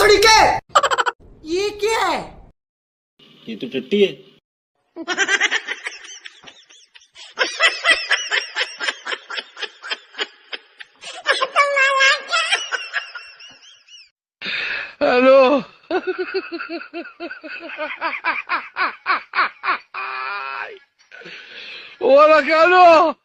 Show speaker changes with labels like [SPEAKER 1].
[SPEAKER 1] भोसड़ी के। ये क्या है?
[SPEAKER 2] ये तो टट्टी है।
[SPEAKER 3] हेलो। Hola, Carlos.